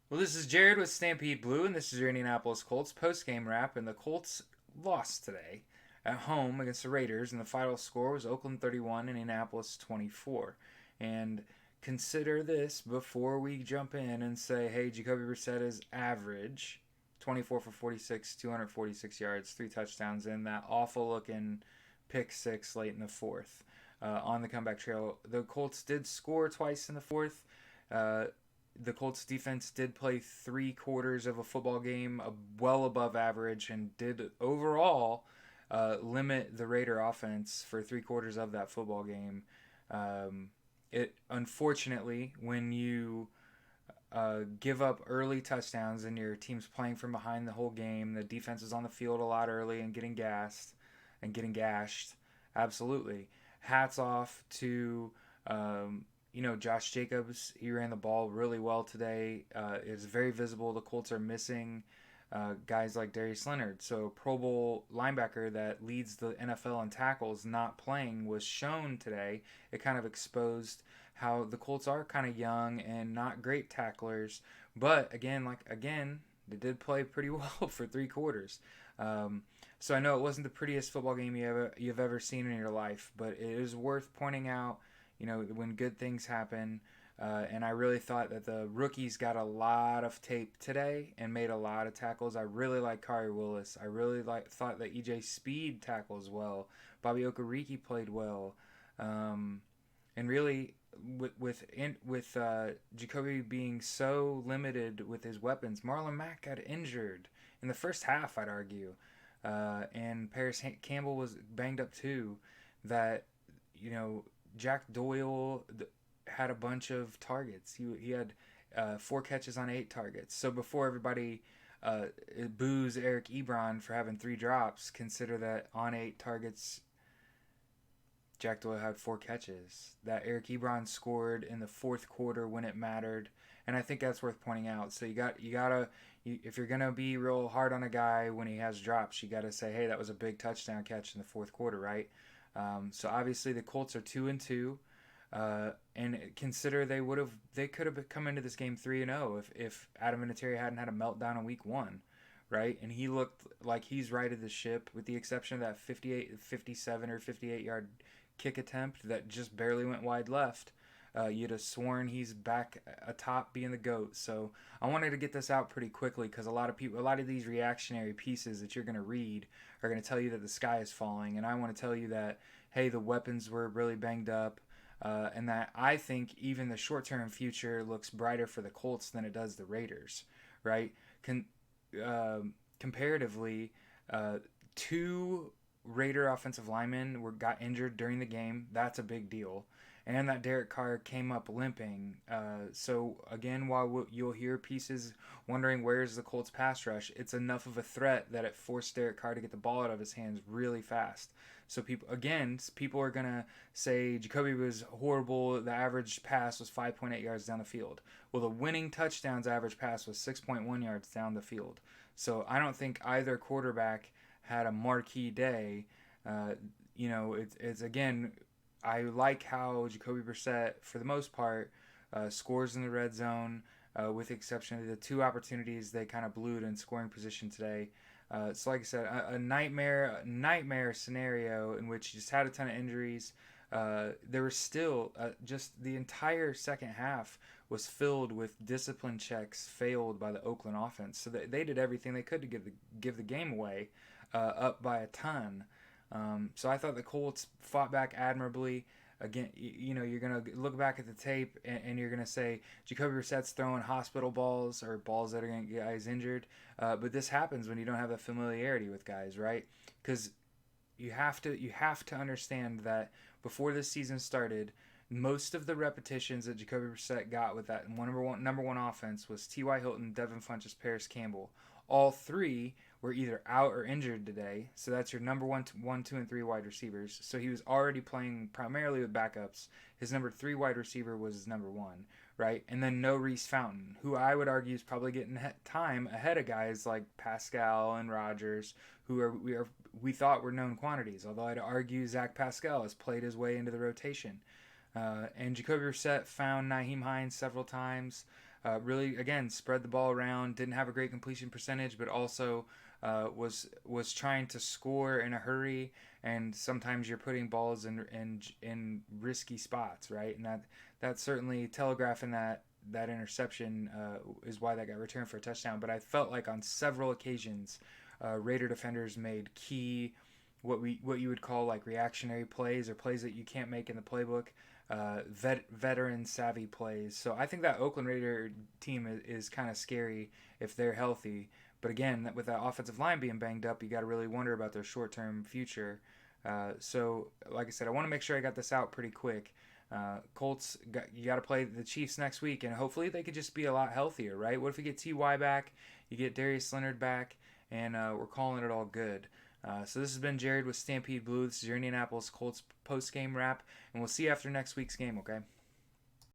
Well, this is Jared with Stampede Blue, and this is your Indianapolis Colts post-game wrap. And the Colts lost today at home against the Raiders, and the final score was Oakland 31, Indianapolis 24. And consider this before we jump in and say, hey, Jacoby Brissett is average, 24 for 46, 246 yards, 3 touchdowns, and that awful-looking pick six late in the fourth on the comeback trail. The Colts did score twice in the fourth. Uh, the Colts defense did play 3 quarters of a football game well above average and did overall limit the Raider offense for 3 quarters of that football game. It unfortunately, when you give up early touchdowns and your team's playing from behind the whole game, the defense is on the field a lot early and getting gassed and getting gashed. Absolutely, hats off to Josh Jacobs. He ran the ball really well today. It's very visible the Colts are missing guys like Darius Leonard. So Pro Bowl linebacker that leads the NFL in tackles not playing was shown today. It kind of exposed how the Colts are kind of young and not great tacklers. But again, they did play pretty well for 3 quarters. So I know it wasn't the prettiest football game you've ever seen in your life, but it is worth pointing out when good things happen. And I really thought that the rookies got a lot of tape today and made a lot of tackles. I really like Kari Willis. I really thought that EJ Speed tackles well. Bobby Okereke played well. And really, with Jacoby being so limited with his weapons, Marlon Mack got injured in the first half, I'd argue. And Paris Campbell was banged up too. That, you know, Jack Doyle had a bunch of targets. He had 4 catches on 8 targets. So before everybody boos Eric Ebron for having 3 drops, consider that on 8 targets, Jack Doyle had 4 catches. That Eric Ebron scored in the fourth quarter when it mattered, and I think that's worth pointing out. So if you're gonna be real hard on a guy when he has drops, you gotta say, hey, that was a big touchdown catch in the fourth quarter, right? So obviously the Colts are 2-2, and consider they could have come into this game 3-0 if Adam Vinatieri hadn't had a meltdown in week 1, right? And he looked like he's righted the ship, with the exception of that 58, 57 or 58-yard kick attempt that just barely went wide left. You'd have sworn he's back atop being the GOAT. So I wanted to get this out pretty quickly because a lot of these reactionary pieces that you're going to read are going to tell you that the sky is falling, and I want to tell you that, hey, the weapons were really banged up, and that I think even the short-term future looks brighter for the Colts than it does the Raiders, right? Uh, Comparatively, uh, 2 Raider offensive linemen got injured during the game. That's a big deal. And that Derek Carr came up limping. So again, while you'll hear pieces wondering where's the Colts pass rush, it's enough of a threat that it forced Derek Carr to get the ball out of his hands really fast. So people are gonna say Jacoby was horrible. The average pass was 5.8 yards down the field. Well, the winning touchdowns average pass was 6.1 yards down the field. So I don't think either quarterback had a marquee day. Uh, it's again, I like how Jacoby Brissett, for the most part, scores in the red zone, with the exception of the 2 opportunities they kind of blew it in scoring position today. So, like I said, a nightmare scenario in which you just had a ton of injuries. There was still just the entire second half was filled with discipline checks failed by the Oakland offense. So they did everything they could to give the game away, up by a ton. So I thought the Colts fought back admirably. Again, you're gonna look back at the tape and you're gonna say Jacoby Brissett's throwing hospital balls or balls that are gonna get guys injured. But this happens when you don't have that familiarity with guys, right? Because you have to understand that before this season started, most of the repetitions that Jacoby Brissett got with that number one offense was T.Y. Hilton, Devin Funchess, Paris Campbell. All 3 were either out or injured today. So that's your number 2, and 3 wide receivers. So he was already playing primarily with backups. His number 3 wide receiver was his number 1, right? And then no Reese Fountain, who I would argue is probably getting time ahead of guys like Pascal and Rogers, who we thought were known quantities. Although I'd argue Zach Pascal has played his way into the rotation. And Jacoby Brissett found Nyheim Hines several times. Really, again, spread the ball around. Didn't have a great completion percentage, but also was trying to score in a hurry. And sometimes you're putting balls in risky spots, right? And that certainly telegraphing that interception is why that got returned for a touchdown. But I felt like on several occasions, Raider defenders made key what you would call like reactionary plays or plays that you can't make in the playbook, veteran savvy plays. So I think that Oakland Raider team is kind of scary if they're healthy. But again, with that offensive line being banged up, you got to really wonder about their short term future. So, like I said, I want to make sure I got this out pretty quick. Colts, you got to play the Chiefs next week, and hopefully they could just be a lot healthier, right? What if we get Ty back, you get Darius Leonard back, and we're calling it all good. So this has been Jared with Stampede Blue. This is your Indianapolis Colts post game wrap, and we'll see you after next week's game. Okay.